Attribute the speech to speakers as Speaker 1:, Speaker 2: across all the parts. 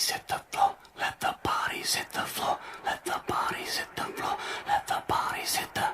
Speaker 1: bodies hit the floor. Let the bodies hit the floor. Let the bodies hit the floor. Let the bodies hit the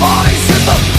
Speaker 1: bodies hit the